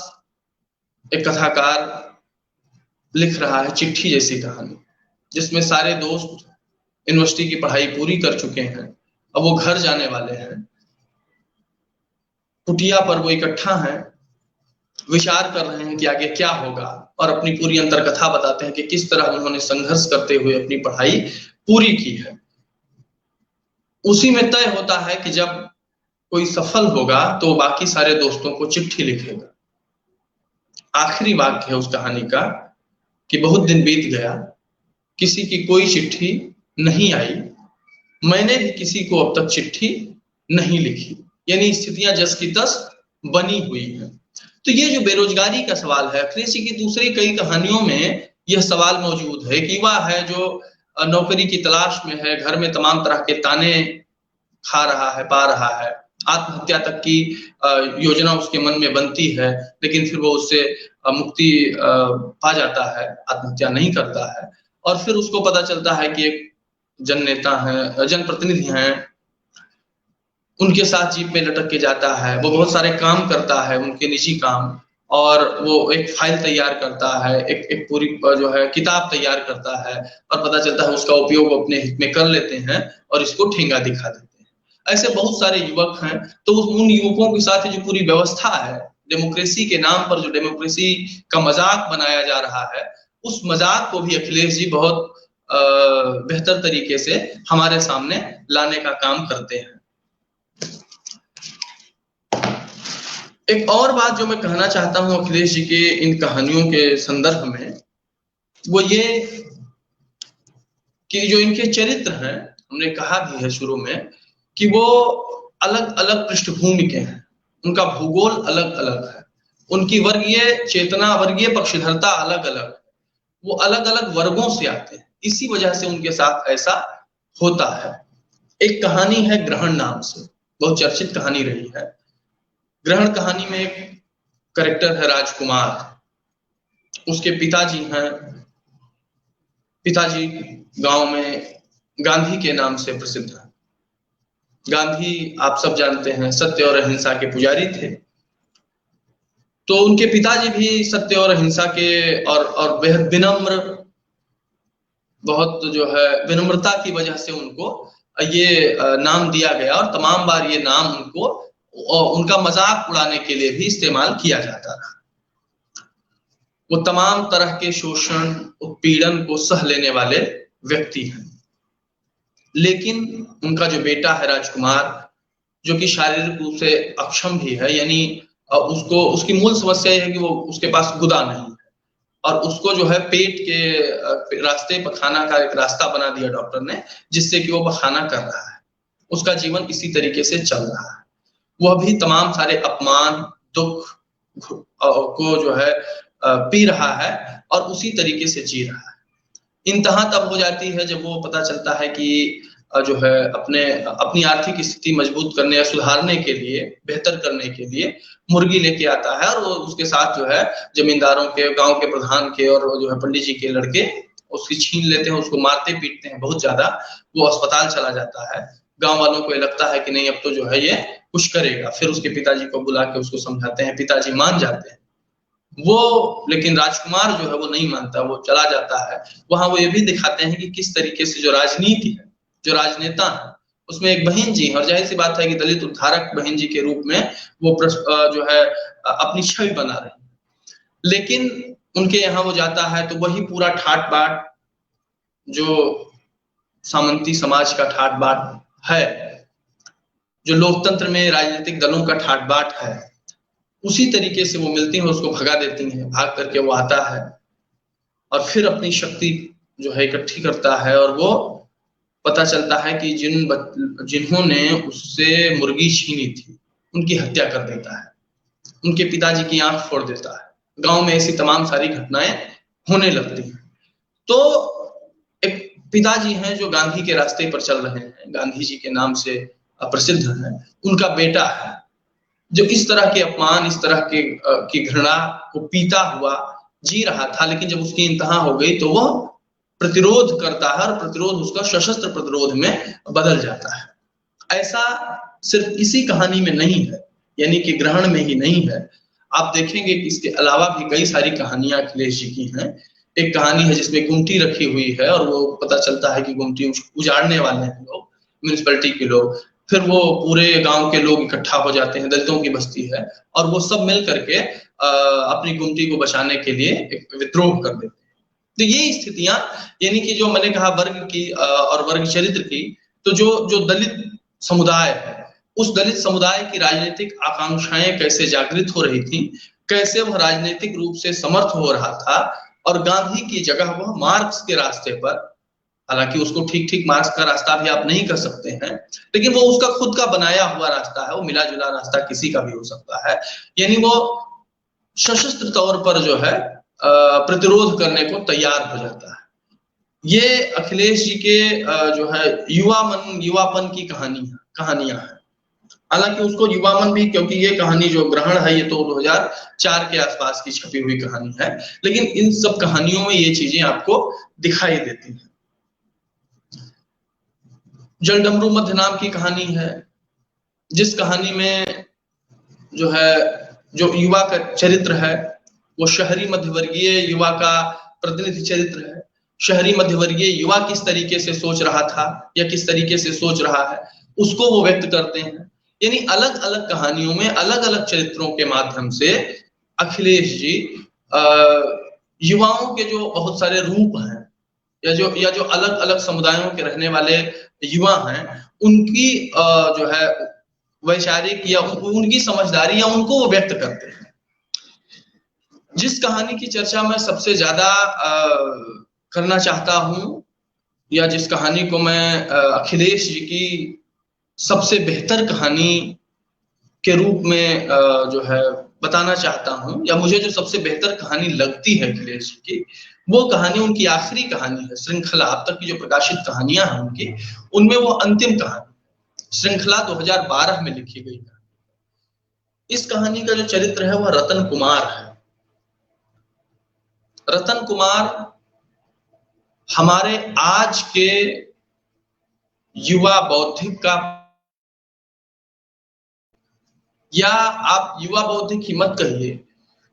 एक कथाकार लिख रहा है चिट्ठी जैसी कहानी, जिसमें सारे दोस्त यूनिवर्सिटी की पढ़ाई पूरी कर चुके हैं, अब वो घर जाने वाले हैं। कुटिया पर वो इकट्ठा हैं, विचार कर रहे हैं कि आगे क्या होगा, और अपनी पूरी अंतरकथा बताते हैं कि किस तरह उन्होंने संघर्ष करते हुए अपनी पढ़ाई पूरी की है। उसी में तय होता है कि जब कोई सफल होगा तो बाकी सारे दोस्तों को चिट्ठी लिखेगा। आखिरी वाक्य है उस कहानी का कि बहुत दिन बीत गया, किसी की कोई चिट्ठी नहीं आई, मैंने भी किसी को अब तक चिट्ठी नहीं लिखी। यानी स्थितियां जस की तस बनी हुई है। तो ये जो बेरोजगारी का सवाल है, अखिलेश जी की दूसरी कई कहानियों में यह सवाल मौजूद है कि युवा है जो नौकरी की तलाश में है, घर में तमाम तरह के ताने खा रहा है, पा रहा है, आत्महत्या तक की योजना उसके मन में बनती है, लेकिन फिर वो उससे मुक्ति पा जाता है, आत्महत्या नहीं करता है। और फिर उसको पता चलता है कि एक जननेता है, जनप्रतिनिधि हैं, उनके साथ जीप में लटक के जाता है। वो बहुत सारे काम करता है, उनके निजी काम, और वो एक फाइल तैयार करता है, एक पूरी जो है किताब तैयार करता है, और पता चलता है उसका उपयोग अपने हित में कर लेते हैं और इसको ठेंगा दिखा देते हैं। ऐसे बहुत सारे युवक हैं। तो उन युवकों के साथ जो पूरी व्यवस्था है, डेमोक्रेसी के नाम पर जो डेमोक्रेसी का मजाक बनाया जा रहा है, उस मजाक को भी अखिलेश जी बहुत बेहतर तरीके से हमारे सामने लाने का काम करते हैं। एक और बात जो मैं कहना चाहता हूं अखिलेश जी के इन कहानियों के संदर्भ में, वो ये कि जो इनके चरित्र हैं, हमने कहा भी है शुरू में कि वो अलग अलग पृष्ठभूमि के हैं, उनका भूगोल अलग अलग है, उनकी वर्गीय चेतना, वर्गीय पक्षधरता अलग अलग, वो अलग अलग वर्गों से आते हैं, इसी वजह से उनके साथ ऐसा होता है। एक कहानी है ग्रहण नाम से, बहुत चर्चित कहानी रही है। ग्रहण कहानी में एक कैरेक्टर है राजकुमार, उसके पिताजी हैं, पिताजी गांव में गांधी के नाम से प्रसिद्ध है। गांधी आप सब जानते हैं सत्य और अहिंसा के पुजारी थे, तो उनके पिताजी भी सत्य और अहिंसा के और बेहद विनम्र, बहुत जो है विनम्रता की वजह से उनको ये नाम दिया गया, और तमाम बार ये नाम उनको उनका मजाक उड़ाने के लिए भी इस्तेमाल किया जाता था। वो तमाम तरह के शोषण, उत्पीड़न को सह लेने वाले व्यक्ति हैं। लेकिन उनका जो बेटा है राजकुमार, जो कि शारीरिक रूप से अक्षम भी है, यानी उसको, उसकी मूल समस्या यह है कि वो, उसके पास गुदा नहीं है, और उसको जो है पेट के रास्ते पखाना का एक रास्ता बना दिया डॉक्टर ने, जिससे कि वो पखाना कर रहा है। उसका जीवन इसी तरीके से चल रहा है। वह भी तमाम सारे अपमान, दुख को जो है पी रहा है और उसी तरीके से जी रहा है। इंतहा तब हो जाती है जब वो पता चलता है कि जो है अपनी आर्थिक स्थिति मजबूत करने या सुधारने के लिए, बेहतर करने के लिए मुर्गी लेके आता है, और वो उसके साथ जो है जमींदारों के, गांव के प्रधान के और जो है पंडित जी के लड़के उसकी छीन लेते हैं, उसको मारते पीटते हैं बहुत ज्यादा। वो अस्पताल चला जाता है। गांव वालों को लगता है कि नहीं अब तो जो है ये कुछ करेगा, फिर उसके पिताजी को बुला के उसको समझाते हैं, पिताजी मान जाते हैं वो, लेकिन राजकुमार जो है वो नहीं मानता, वो चला जाता है। वहां वो ये भी दिखाते हैं कि किस तरीके से जो राजनीति है, जो राजनेता है, उसमें एक बहन जी है, और जाहिर सी बात है कि दलित उद्धारक बहन जी के रूप में वो जो है अपनी छवि बना रहे हैं। लेकिन उनके यहाँ वो जाता है तो वही पूरा ठाट बाट, जो सामंती समाज का ठाट बाट है, जो लोकतंत्र में राजनीतिक दलों का ठाट बाट है, उसी तरीके से वो मिलती हैं, उसको भगा देती हैं। भाग करके वो आता है और फिर अपनी शक्ति जो है इकट्ठी करता है, और वो पता चलता है कि जिन्होंने उससे मुर्गी छीनी थी उनकी हत्या कर देता है, उनके पिताजी की आंख फोड़ देता है। गांव में ऐसी तमाम सारी घटनाएं होने लगती हैं। तो एक पिताजी हैं जो गांधी के रास्ते पर चल रहे हैं, गांधी जी के नाम से प्रसिद्ध है। उनका बेटा है जो इस तरह के अपमान, इस तरह की घृणा को पीता हुआ जी रहा था, लेकिन जब उसकी इंतहा हो गई तो वह प्रतिरोध करता है, और प्रतिरोध उसका सशस्त्र प्रतिरोध में बदल जाता है। ऐसा सिर्फ इसी कहानी में नहीं है, यानी कि ग्रहण में ही नहीं है। आप देखेंगे कि इसके अलावा भी कई सारी कहानियां अखिलेश जी की हैं। एक कहानी है जिसमें गुमटी रखी हुई है, और वो पता चलता है कि गुमटी उजाड़ने वाले हैं लोग, म्युनिसिपैलिटी के लोग। फिर वो पूरे गांव के लोग इकट्ठा हो जाते हैं, दलितों की बस्ती है, और वो सब मिल करके अपनी गुमटी को बचाने के लिए एक विद्रोह कर देते हैं। तो ये स्थितियां, यानी कि जो मैंने कहा वर्ग की और वर्ग चरित्र की, तो जो दलित समुदाय है, उस दलित समुदाय की राजनीतिक आकांक्षाएं कैसे जागृत हो रही थी, कैसे वह राजनीतिक रूप से समर्थ हो रहा था, और गांधी की जगह वह मार्क्स के रास्ते पर, हालांकि उसको ठीक ठीक मार्क्स का रास्ता भी आप नहीं कर सकते हैं, लेकिन वो उसका खुद का बनाया हुआ रास्ता है, वो मिला जुला रास्ता किसी का भी हो सकता है। यानी वो सशस्त्र तौर पर जो है प्रतिरोध करने को तैयार हो जाता है। ये अखिलेश जी के जो है युवापन की कहानियां हैं। हालांकि उसको युवामन भी, क्योंकि ये कहानी जो ग्रहण है ये तो 2004 के आसपास की छपी हुई कहानी है, लेकिन इन सब कहानियों में ये चीजें आपको दिखाई देती हैं। जलडमरू मध्य नाम की कहानी है, जिस कहानी में जो है जो युवा का चरित्र है वो शहरी मध्यवर्गीय युवा का प्रतिनिधि चरित्र है। शहरी मध्यवर्गीय युवा किस तरीके से सोच रहा था या किस तरीके से सोच रहा है, उसको वो व्यक्त करते हैं। यानी अलग अलग कहानियों में अलग अलग चरित्रों के माध्यम से अखिलेश जी युवाओं के जो बहुत सारे रूप हैं, या जो अलग अलग समुदायों के रहने वाले युवा हैं, उनकी जो है वैचारिक या उनकी समझदारी या उनको वो व्यक्त करते हैं। जिस कहानी की चर्चा मैं सबसे ज्यादा करना चाहता हूं, या जिस कहानी को मैं अखिलेश जी की सबसे बेहतर कहानी के रूप में जो है बताना चाहता हूं, या मुझे जो सबसे बेहतर कहानी लगती है अखिलेश जी की, वो कहानी उनकी आखिरी कहानी है। श्रृंखला अब तक की जो प्रकाशित कहानियां हैं उनकी, उनमें वो अंतिम कहानी श्रृंखला 2012 में लिखी गई है। इस कहानी का जो चरित्र है वह रतन कुमार है। रतन कुमार हमारे आज के युवा बौद्धिक का, या आप युवा बौद्धिक ही मत कहिए,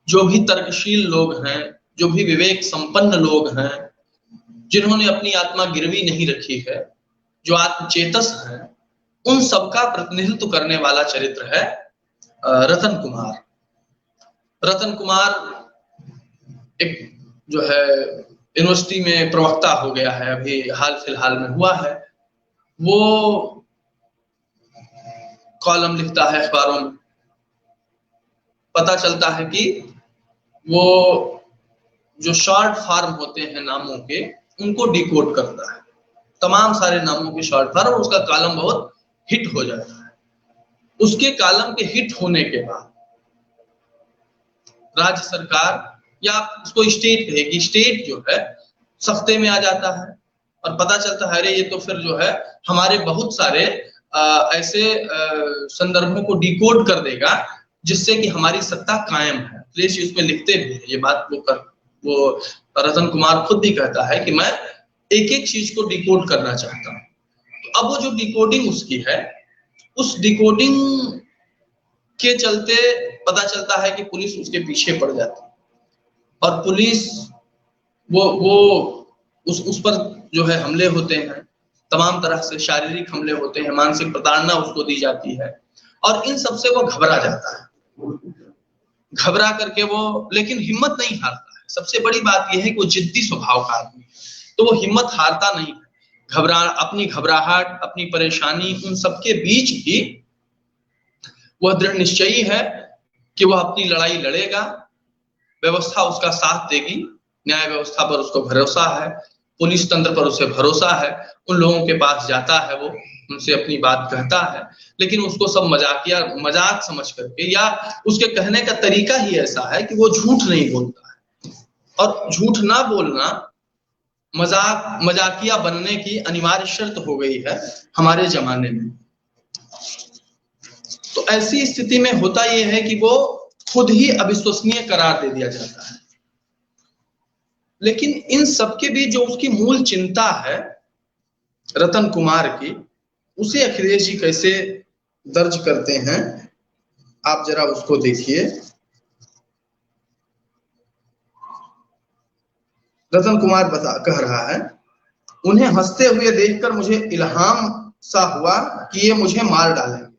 जो भी तर्कशील लोग हैं, जो भी विवेक संपन्न लोग हैं, जिन्होंने अपनी आत्मा गिरवी नहीं रखी है, जो आत्मचेतस हैं, उन सबका प्रतिनिधित्व करने वाला चरित्र है रतन कुमार। रतन कुमार एक जो है यूनिवर्सिटी में प्रवक्ता हो गया है, अभी हाल फिलहाल में हुआ है। वो कॉलम लिखता है अखबारों में, पता चलता है कि वो जो शॉर्ट फॉर्म होते हैं नामों के, उनको डिकोड करता है, तमाम सारे नामों के शॉर्ट फॉर्म, और उसका कॉलम बहुत हिट हो जाता है। उसके कॉलम के हिट होने के बाद राज्य सरकार, या उसको स्टेट कहेगी, स्टेट जो है सख्ते में आ जाता है और पता चलता है अरे ये तो फिर जो है हमारे बहुत सारे ऐसे संदर्भों को डिकोड कर देगा जिससे कि हमारी सत्ता कायम है। प्लेस उसमें लिखते भी है ये बात, वो रतन कुमार खुद भी कहता है कि मैं एक एक चीज को डिकोड करना चाहता हूं। तो अब वो जो डिकोडिंग उसकी है, उस डिकोडिंग के चलते पता चलता है कि पुलिस उसके पीछे पड़ जाती है, और पुलिस वो उस पर जो है हमले होते हैं, तमाम तरह से शारीरिक हमले होते हैं, मानसिक प्रताड़ना उसको दी जाती है, और इन सबसे वो घबरा जाता है। घबरा करके वो लेकिन हिम्मत नहीं हारता है। सबसे बड़ी बात यह है कि वो जिद्दी स्वभाव का आदमी है, तो वो हिम्मत हारता नहीं है। अपनी घबराहट, अपनी परेशानी, उन सबके बीच भी वह दृढ़ निश्चयी है कि वह अपनी लड़ाई लड़ेगा, व्यवस्था उसका साथ देगी, न्याय व्यवस्था पर उसको भरोसा है, पुलिस तंत्र पर उसे भरोसा है। उन लोगों के पास जाता है, वो उनसे अपनी बात कहता है, लेकिन उसको सब मजाक समझ करके, या उसके कहने का तरीका ही ऐसा है कि वो झूठ नहीं बोलता है, और झूठ ना बोलना मजाकिया बनने की अनिवार्य शर्त हो गई है हमारे जमाने में। तो ऐसी स्थिति में होता यह है कि वो खुद ही अविश्वसनीय करार दे दिया जाता है। लेकिन इन सबके बीच जो उसकी मूल चिंता है रतन कुमार की, उसे अखिलेश जी कैसे दर्ज करते हैं, आप जरा उसको देखिए। रतन कुमार कह रहा है, उन्हें हंसते हुए देखकर मुझे इल्हाम सा हुआ कि ये मुझे मार डालेंगे।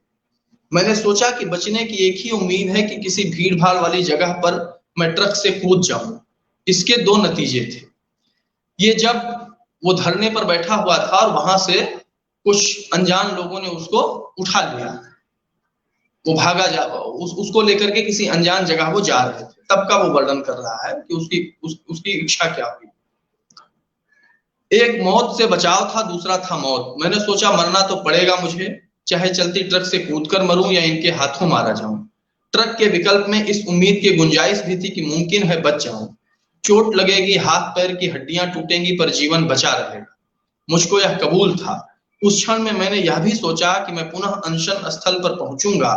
मैंने सोचा कि बचने की एक ही उम्मीद है कि किसी भीड़ भाड़ वाली जगह पर मैं ट्रक से कूद जाऊं। इसके दो नतीजे थे। ये जब वो धरने पर बैठा हुआ था और वहां से कुछ अनजान लोगों ने उसको उठा लिया, वो भागा उसको लेकर के किसी अनजान जगह वो जा रहे थे, तब का वो वर्णन कर रहा है कि उसकी इच्छा क्या हुई। एक मौत से बचाव था, दूसरा था मौत। मैंने सोचा मरना तो पड़ेगा मुझे, चाहे चलती ट्रक से कूदकर मरूं या इनके हाथों मारा जाऊं। ट्रक के विकल्प में इस उम्मीद की गुंजाइश भी थी कि मुमकिन है बच जाऊं। चोट लगेगी, हाथ पैर की हड्डियां टूटेंगी, पर जीवन बचा रहेगा। मुझको यह कबूल था। उस क्षण में मैंने यह भी सोचा कि मैं पुनः अनशन स्थल पर पहुंचूंगा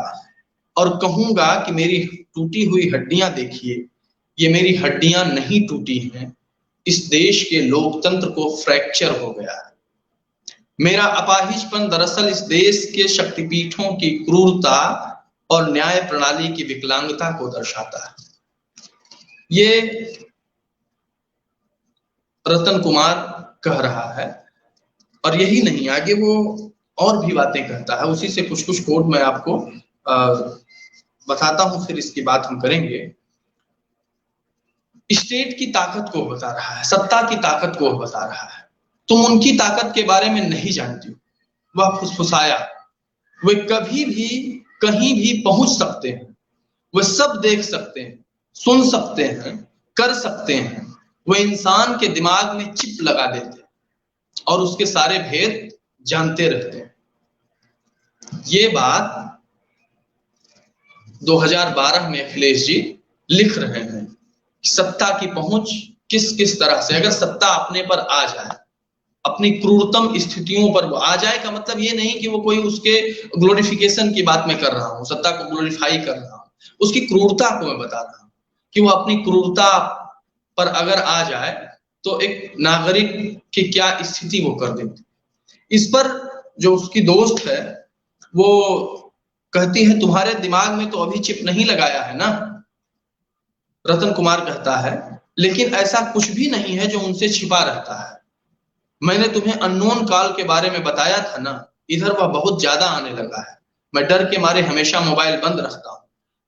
और कहूंगा कि मेरी टूटी हुई हड्डियां देखिए, ये मेरी हड्डियां नहीं टूटी हैं, इस देश के लोकतंत्र को फ्रैक्चर हो गया है। मेरा अपाहिजपन दरअसल इस देश के शक्तिपीठों की क्रूरता और न्याय प्रणाली की विकलांगता को दर्शाता है। ये रतन कुमार कह रहा है, और यही नहीं, आगे वो और भी बातें कहता है। उसी से कुछ कुछ कोट मैं आपको बताता हूं, फिर इसकी बात हम करेंगे। स्टेट की ताकत को बता रहा है, सत्ता की ताकत को बता रहा है। तुम उनकी ताकत के बारे में नहीं जानती हो। वह फुसफुसाया, वे कभी भी कहीं भी पहुंच सकते हैं, वे सब देख सकते हैं, सुन सकते हैं, कर सकते हैं। वे इंसान के दिमाग में चिप लगा देते हैं और उसके सारे भेद जानते रहते हैं। ये बात 2012 में अखिलेश जी लिख रहे हैं। सत्ता की पहुंच किस किस तरह से, अगर सत्ता अपने पर आ जाए, अपनी क्रूरतम स्थितियों पर वो आ जाए, का मतलब ये नहीं कि वो कोई उसके ग्लोरिफिकेशन की बात मैं कर रहा हूं, सत्ता को ग्लोरीफाई कर रहा हूं, उसकी क्रूरता को मैं बता रहा हूं कि वो अपनी क्रूरता पर अगर आ जाए तो एक नागरिक की क्या स्थिति वो कर देती। इस पर जो उसकी दोस्त है वो कहती है तुम्हारे दिमाग में तो अभी चिप नहीं लगाया है ना, रतन कुमार कहता है, लेकिन ऐसा कुछ भी नहीं है जो उनसे छिपा रहता है। मैंने तुम्हें अननोन कॉल के बारे में बताया था ना, इधर वह बहुत ज्यादा आने लगा है। मैं डर के मारे हमेशा मोबाइल बंद रखता हूं,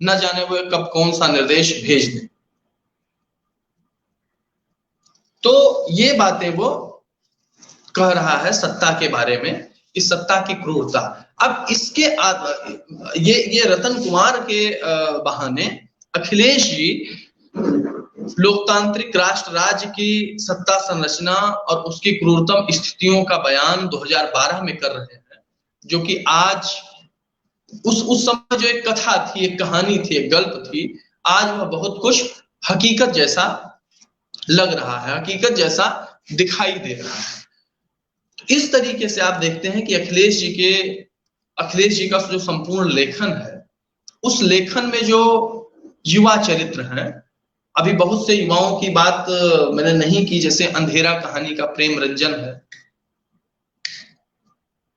न जाने वो कब कौन सा निर्देश भेज दे। तो ये बातें वो कह रहा है सत्ता के बारे में, इस सत्ता की क्रूरता। अब इसके ये रतन कुमार के बहाने अखिलेश जी लोकतांत्रिक राष्ट्र राज्य की सत्ता संरचना और उसकी क्रूरतम स्थितियों का बयान 2012 में कर रहे हैं, जो कि आज उस समय जो एक कथा थी, एक कहानी थी, एक गल्प थी, आज वह बहुत कुछ हकीकत जैसा लग रहा है, हकीकत जैसा दिखाई दे रहा है। इस तरीके से आप देखते हैं कि अखिलेश जी का जो संपूर्ण लेखन है, उस लेखन में जो युवा चरित्र हैं, अभी बहुत से युवाओं की बात मैंने नहीं की, जैसे अंधेरा कहानी का प्रेम रंजन है,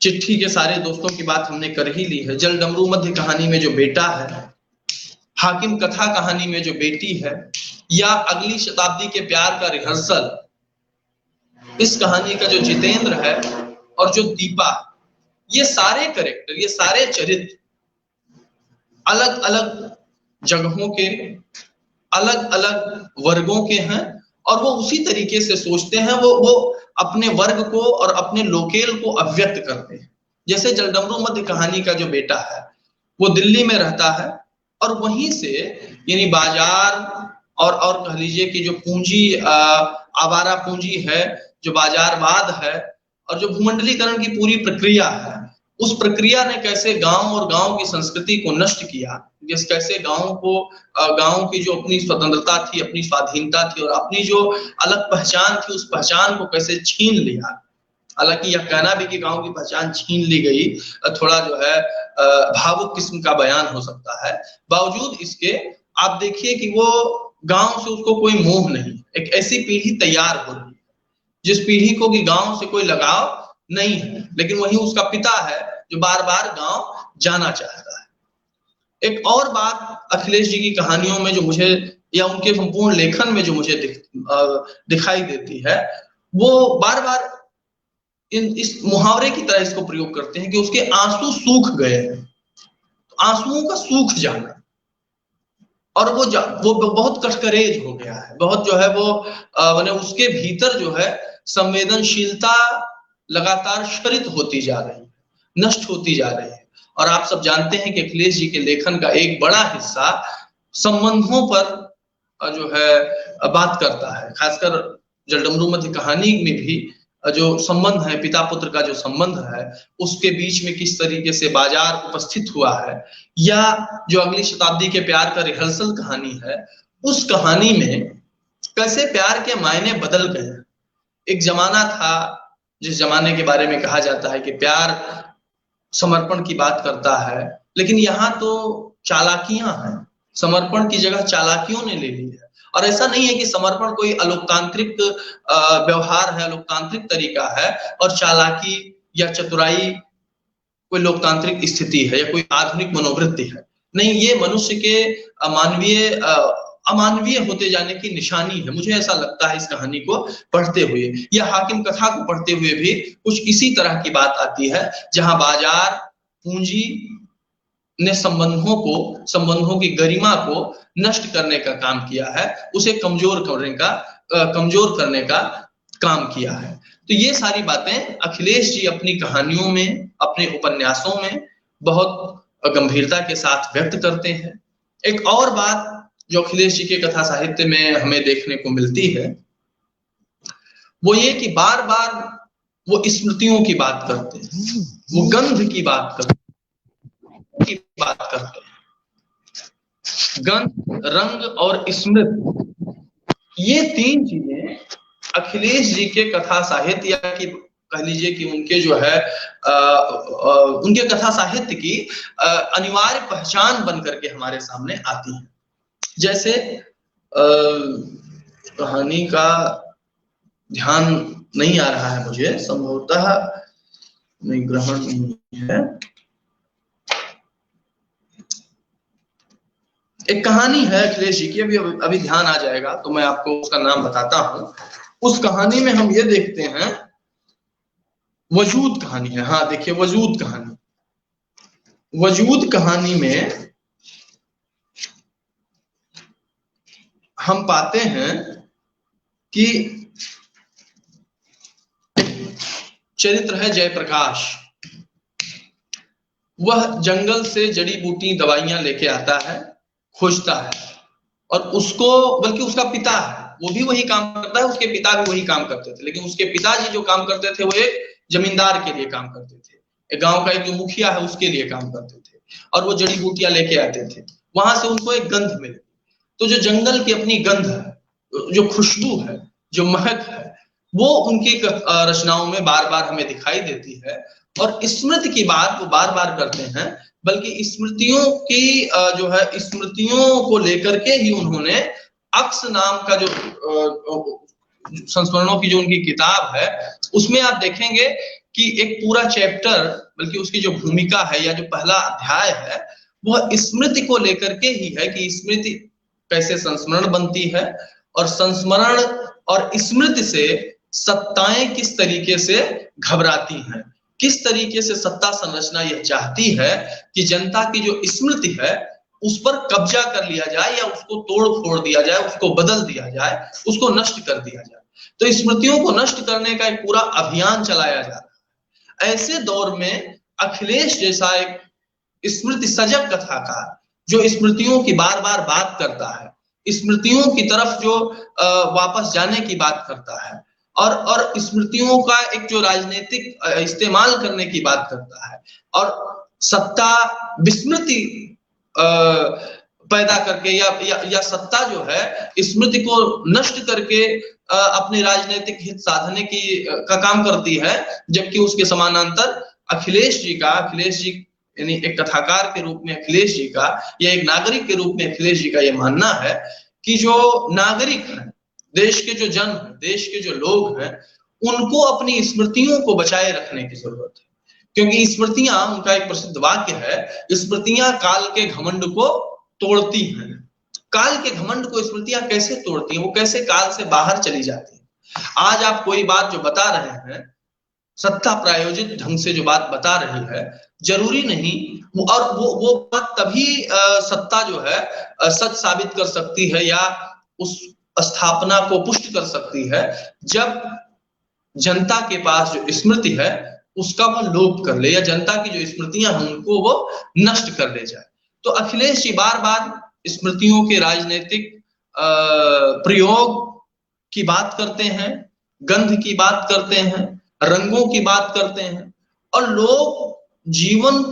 चिट्ठी के सारे दोस्तों की बात हमने कर ही ली है, जल डमरू मध्य कहानी में जो बेटा है, हाकिम कथा कहानी में जो बेटी है, या अगली शताब्दी के प्यार का रिहर्सल, इस कहानी का जो जितेंद्र है और जो दीपा, ये सारे कैरेक्टर, ये सारे चरित्र अलग अलग जगहों के, अलग अलग वर्गों के हैं, और वो उसी तरीके से सोचते हैं, वो अपने वर्ग को और अपने लोकेल को अभिव्यक्त करते हैं। जैसे जलडमरू मध्य कहानी का जो बेटा है वो दिल्ली में रहता है, और वहीं से यानी बाजार और कह लीजिए कि जो पूंजी आवारा पूंजी है, जो बाजारवाद है, और जो भूमंडलीकरण की पूरी प्रक्रिया है, उस प्रक्रिया ने कैसे गांव और गांव की संस्कृति को नष्ट किया, कैसे गांव की जो अपनी स्वतंत्रता थी, अपनी स्वाधीनता थी, और अपनी जो अलग पहचान थी, उस पहचान को कैसे छीन लिया। हालांकि यह कहना भी कि गांव की पहचान छीन ली गई थोड़ा जो है भावुक किस्म का बयान हो सकता है। बावजूद इसके आप देखिए कि वो गांव से उसको कोई मोह नहीं, एक ऐसी पीढ़ी तैयार हो रही है जिस पीढ़ी को कि गांव से कोई लगाव नहीं है, लेकिन वही उसका पिता है जो बार बार गांव जाना चाहता है। एक और बात अखिलेश जी की कहानियों में जो मुझे, या उनके संपूर्ण लेखन में जो मुझे दिखाई देती है, वो बार बार इस मुहावरे की तरह इसको प्रयोग करते हैं कि उसके आंसू सूख गए हैं, आंसुओं का सूख जाना, और वो बहुत कटकरेज हो गया है, बहुत जो है वो माने उसके भीतर जो है संवेदनशीलता लगातार क्षरित होती जा रही है, नष्ट होती जा रही है। और आप सब जानते हैं कि अखिलेश जी के लेखन का एक बड़ा हिस्सा संबंधों पर जो है बात करता है, खासकर जलडमरू मध्य कहानी में भी जो संबंध है, पिता पुत्र का जो संबंध है, उसके बीच में किस तरीके से बाजार उपस्थित हुआ है, या जो अगली शताब्दी के प्यार का रिहर्सल कहानी है, उस कहानी में कैसे प्यार के मायने बदल गए। एक जमाना था जिस जमाने के बारे में कहा जाता है कि प्यार समर्पण की बात करता है, लेकिन यहाँ तो चालाकियां हैं, समर्पण की जगह चालाकियों ने ले ली है। और ऐसा नहीं है कि समर्पण कोई अलोकतांत्रिक व्यवहार है, लोकतांत्रिक तरीका है, और चालाकी या चतुराई कोई लोकतांत्रिक स्थिति है या कोई आधुनिक मनोवृत्ति है। नहीं, ये मनुष्य के अमानवीय होते जाने की निशानी है। मुझे ऐसा लगता है इस कहानी को पढ़ते हुए, या हाकिम कथा को पढ़ते हुए भी कुछ इसी तरह की बात आती है, जहां बाजार पूंजी ने संबंधों की गरिमा को नष्ट करने का काम किया है, उसे कमजोर करने का काम किया है। तो ये सारी बातें अखिलेश जी अपनी कहानियों में, अपने उपन्यासों में बहुत गंभीरता के साथ व्यक्त करते हैं। एक और बात जो अखिलेश जी के कथा साहित्य में हमें देखने को मिलती है, वो ये कि बार बार वो स्मृतियों की बात करते हैं, वो गंध की बात करते हैं, की बात करते हैं। गंध, रंग और स्मृति, ये तीन चीजें अखिलेश जी के कथा साहित्य या कि कह लीजिए कि उनके जो है उनके कथा साहित्य की अनिवार्य पहचान बन करके हमारे सामने आती है। जैसे कहानी का ध्यान नहीं आ रहा है मुझे, संभवतः नहीं, ग्रहण नहीं है। एक कहानी है अखिलेश जी की, अभी ध्यान आ जाएगा तो मैं आपको उसका नाम बताता हूं। उस कहानी में हम ये देखते हैं, वजूद कहानी है। हाँ देखिए, वजूद कहानी, वजूद कहानी में हम पाते हैं कि चरित्र है जयप्रकाश। वह जंगल से जड़ी बूटी दवाइयां लेके आता है, खोजता है, और उसको, बल्कि उसका पिता है वो भी वही काम करता है, उसके पिता भी वही काम करते थे, लेकिन उसके पिताजी जो काम करते थे वो एक जमींदार के लिए काम करते थे, एक गांव का एक जो मुखिया है उसके लिए काम करते थे, और वो जड़ी बूटियां लेके आते थे। वहां से उनको एक गंध मिली, तो जो जंगल की अपनी गंध है, जो खुशबू है, जो महक है, वो उनकी रचनाओं में बार बार हमें दिखाई देती है। और स्मृति की बात वो बार बार करते हैं, बल्कि स्मृतियों की जो है, स्मृतियों को लेकर के ही उन्होंने अक्स नाम का जो संस्मरणों की जो उनकी किताब है, उसमें आप देखेंगे कि एक पूरा चैप्टर, बल्कि उसकी जो भूमिका है या जो पहला अध्याय है, वह स्मृति को लेकर के ही है कि स्मृति कैसे संस्मरण बनती है, और संस्मरण और स्मृति से सत्ताएं किस तरीके से घबराती हैं, किस तरीके से सत्ता संरचना यह चाहती है कि जनता की जो स्मृति है उस पर कब्जा कर लिया जाए, या उसको तोड़ फोड़ दिया जाए, उसको बदल दिया जाए, उसको नष्ट कर दिया जाए। तो स्मृतियों को नष्ट करने का एक पूरा अभियान चलाया जा रहा है। ऐसे दौर में अखिलेश जैसा एक स्मृति सजग कथाकार, जो स्मृतियों की बार बार बात करता है, स्मृतियों की तरफ जो वापस जाने की बात करता है, और स्मृतियों का एक जो राजनीतिक इस्तेमाल करने की बात करता है, और सत्ता विस्मृति पैदा करके या सत्ता जो है स्मृति को नष्ट करके अपने राजनीतिक हित साधने का काम करती है, जबकि उसके समानांतर अखिलेश जी यानी एक कथाकार के रूप में अखिलेश जी का, या एक नागरिक के रूप में अखिलेश जी का यह मानना है कि जो नागरिक हैं, देश के जो जन हैं, देश के जो लोग हैं, उनको अपनी स्मृतियों को बचाए रखने की जरूरत है। क्योंकि स्मृतियां, उनका एक प्रसिद्ध वाक्य है, स्मृतियां काल के घमंड को तोड़ती हैं। काल के घमंड को स्मृतियां कैसे तोड़ती हैं, वो कैसे काल से बाहर चली जाती हैं। आज आप कोई बात जो बता रहे हैं, सत्ता प्रायोजित ढंग से जो बात बता रही है, जरूरी नहीं, और वो बात तभी सत्ता जो है सच साबित कर सकती है या उस स्थापना को पुष्ट कर सकती है, जब जनता के पास जो स्मृति है उसका वो लोप कर ले, या जनता की जो स्मृतियां हैं उनको वो नष्ट कर ले जाए। तो अखिलेश जी बार बार स्मृतियों के राजनीतिक प्रयोग की बात करते हैं, गंध की बात करते हैं, रंगों की बात करते हैं, और लोग जीवन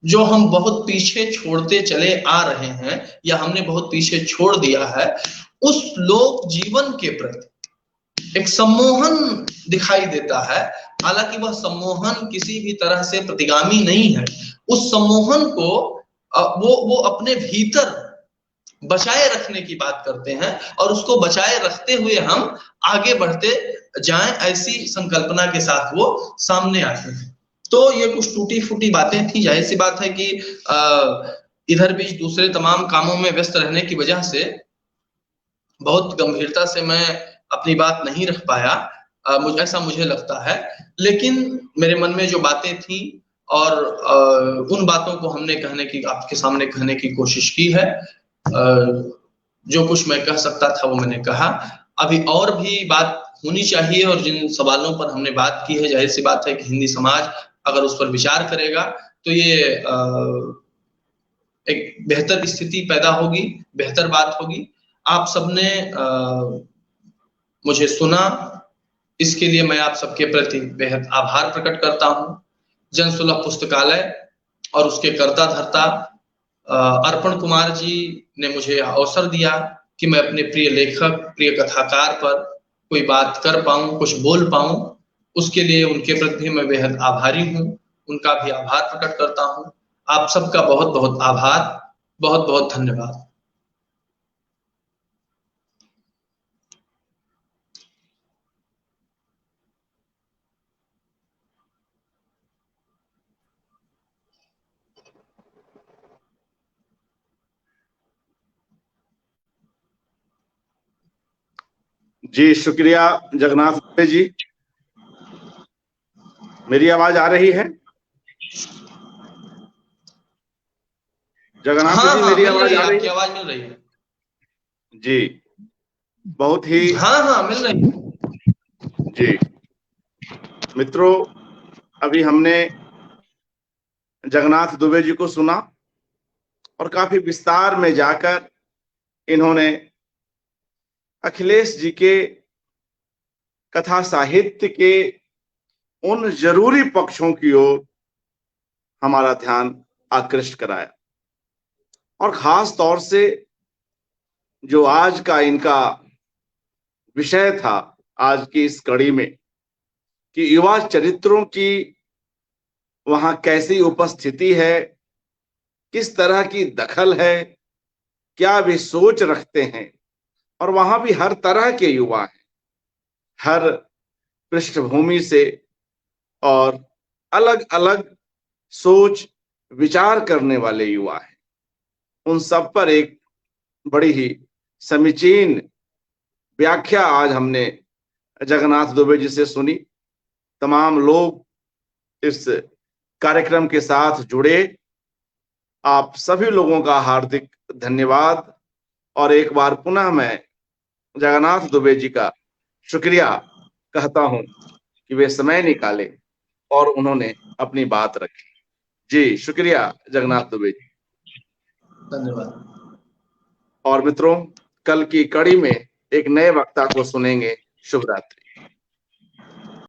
जो हम बहुत पीछे छोड़ते चले आ रहे हैं, या हमने बहुत पीछे छोड़ दिया है, उस लोक जीवन के प्रति एक सम्मोहन दिखाई देता है। हालांकि वह सम्मोहन किसी भी तरह से प्रतिगामी नहीं है। उस सम्मोहन को वो अपने भीतर बचाए रखने की बात करते हैं, और उसको बचाए रखते हुए हम आगे बढ़ते जाएं, ऐसी संकल्पना के साथ वो सामने आते हैं। तो ये कुछ टूटी फूटी बातें थी। जाहिर सी बात है कि इधर बीच दूसरे तमाम कामों में व्यस्त रहने की वजह से बहुत गंभीरता से मैं अपनी बात नहीं रख पाया, मुझे लगता है। लेकिन मेरे मन में जो बातें थी, और उन बातों को हमने आपके सामने कहने की कोशिश की है। जो कुछ मैं कह सकता था वो मैंने कहा। अभी और भी बात होनी चाहिए, और जिन सवालों पर हमने बात की है, जाहिर सी बात है कि हिंदी समाज अगर उस पर विचार करेगा तो ये एक बेहतर स्थिति पैदा होगी, बेहतर बात होगी। आप सबने मुझे सुना, इसके लिए मैं आप सबके प्रति बेहद आभार प्रकट करता हूं। जनसुलभ पुस्तकालय और उसके कर्ता धर्ता अर्पण कुमार जी ने मुझे अवसर दिया कि मैं अपने प्रिय लेखक, प्रिय कथाकार पर कोई बात कर पाऊं, कुछ बोल पाऊं। उसके लिए उनके प्रति मैं बेहद आभारी हूं, उनका भी आभार प्रकट करता हूं। आप सबका बहुत बहुत आभार, बहुत बहुत धन्यवाद। जी शुक्रिया जगन्नाथ दुबे जी। मेरी आवाज आ रही है जगन्नाथ हाँ जी? हाँ, मेरी मिल आवाज रही है, आ रही आपकी है? आवाज मिल रही है। जी बहुत ही हाँ हाँ, मिल रही है। जी मित्रों, अभी हमने जगन्नाथ दुबे जी को सुना और काफी विस्तार में जाकर इन्होंने अखिलेश जी के कथा साहित्य के उन जरूरी पक्षों की ओर हमारा ध्यान आकृष्ट कराया, और खास तौर से जो आज का इनका विषय था आज की इस कड़ी में कि युवा चरित्रों की वहां कैसी उपस्थिति है, किस तरह की दखल है, क्या वे सोच रखते हैं, और वहां भी हर तरह के युवा हैं, हर पृष्ठभूमि से और अलग अलग सोच विचार करने वाले युवा हैं। उन सब पर एक बड़ी ही समीचीन व्याख्या आज हमने जगन्नाथ दुबे जी से सुनी। तमाम लोग इस कार्यक्रम के साथ जुड़े, आप सभी लोगों का हार्दिक धन्यवाद। और एक बार पुनः मैं जगन्नाथ दुबे जी का शुक्रिया कहता हूं कि वे समय निकाले और उन्होंने अपनी बात रखी। जी शुक्रिया जगन्नाथ दुबे जी। धन्यवाद। और मित्रों, कल की कड़ी में एक नए वक्ता को सुनेंगे। शुभ रात्रि।